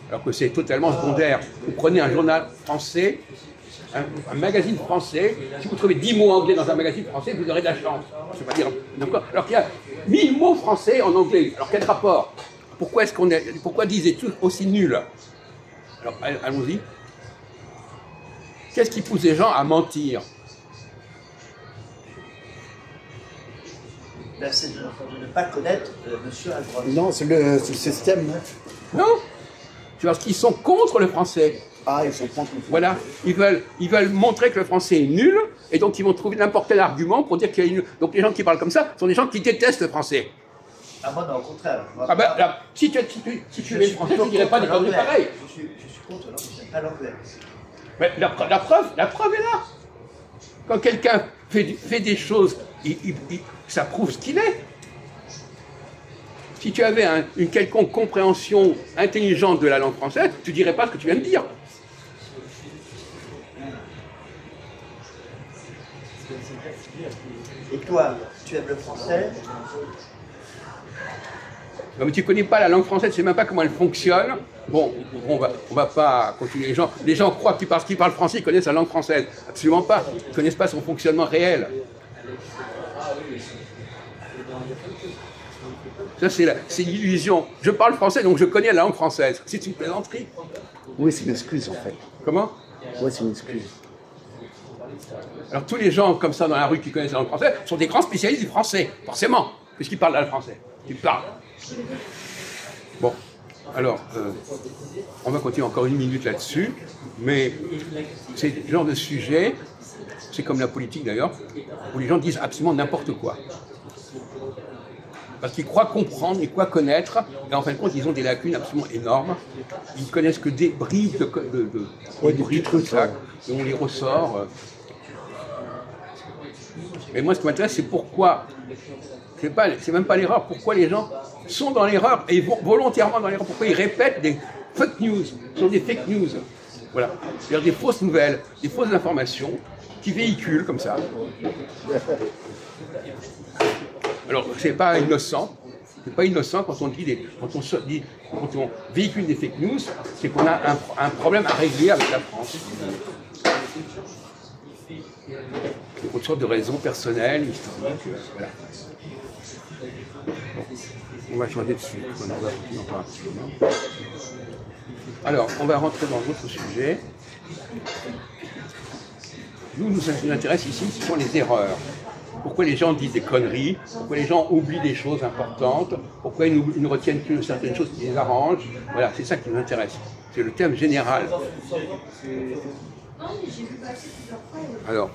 Alors que c'est totalement secondaire. Vous prenez un journal français, un magazine français, si vous trouvez 10 mots anglais dans un magazine français, vous aurez de la chance. Je ne vais pas dire. Alors qu'il y a 1000 mots français en anglais. Alors quel rapport? Pourquoi disent des trucs aussi nuls? Alors allons-y. Qu'est-ce qui pousse les gens à mentir? Ben, c'est de ne pas connaître Monsieur Algros. Non, c'est le système. Non. Tu vois, parce qu'ils sont contre le français. Ah, ils sont contre le français. Voilà, ils veulent montrer que le français est nul, et donc ils vont trouver n'importe quel argument pour dire qu'il y a une... Donc les gens qui parlent comme ça sont des gens qui détestent le français. Ah moi non, au contraire. Ah ben, là, si tu es le français, tu ne dirais pas des conneries pareilles. Je suis contre l'anglais. Mais la preuve est là. Quand quelqu'un fait des choses, ça prouve ce qu'il est. Si tu avais une quelconque compréhension intelligente de la langue française, tu ne dirais pas ce que tu viens de dire. Et toi, tu aimes le français? Non, mais tu ne connais pas la langue française, tu ne sais même pas comment elle fonctionne. Bon, on va pas continuer. Les gens croient que parce qu'ils parlent français, ils connaissent la langue française. Absolument pas. Ils ne connaissent pas son fonctionnement réel. Ça, c'est l'illusion. Je parle français, donc je connais la langue française. C'est une plaisanterie. Oui, c'est une excuse, en fait. Comment? Oui, c'est une excuse. Alors, tous les gens comme ça dans la rue qui connaissent la langue française sont des grands spécialistes du français, forcément, puisqu'ils parlent le français. Ils parlent. Bon, alors, on va continuer encore 1 minute là-dessus, mais c'est le genre de sujet, c'est comme la politique d'ailleurs, où les gens disent absolument n'importe quoi. Parce qu'ils croient comprendre, ils croient connaître, et en fin de compte, ils ont des lacunes absolument énormes. Ils ne connaissent que des bribes des bribes comme ça, et on les ressort. Mais moi, ce qui m'intéresse, c'est pourquoi, c'est même pas l'erreur, pourquoi les gens sont dans l'erreur, et volontairement dans l'erreur, pourquoi ils répètent des fake news, ce sont des fake news. Voilà, c'est-à-dire des fausses nouvelles, des fausses informations, qui véhiculent comme ça. Alors, c'est pas innocent. C'est pas innocent quand on quand on véhicule des fake news, c'est qu'on a un problème à régler avec la France. Pour une sorte de raison personnelle, historique, voilà. Bon, on va changer de suite. Alors, on va rentrer dans d'autres sujets. Nous intéresse ici, ce sont les erreurs. Pourquoi les gens disent des conneries, pourquoi les gens oublient des choses importantes, pourquoi ils ne retiennent que certaines choses qui les arrangent. Voilà, c'est ça qui nous intéresse. C'est le thème général. Alors,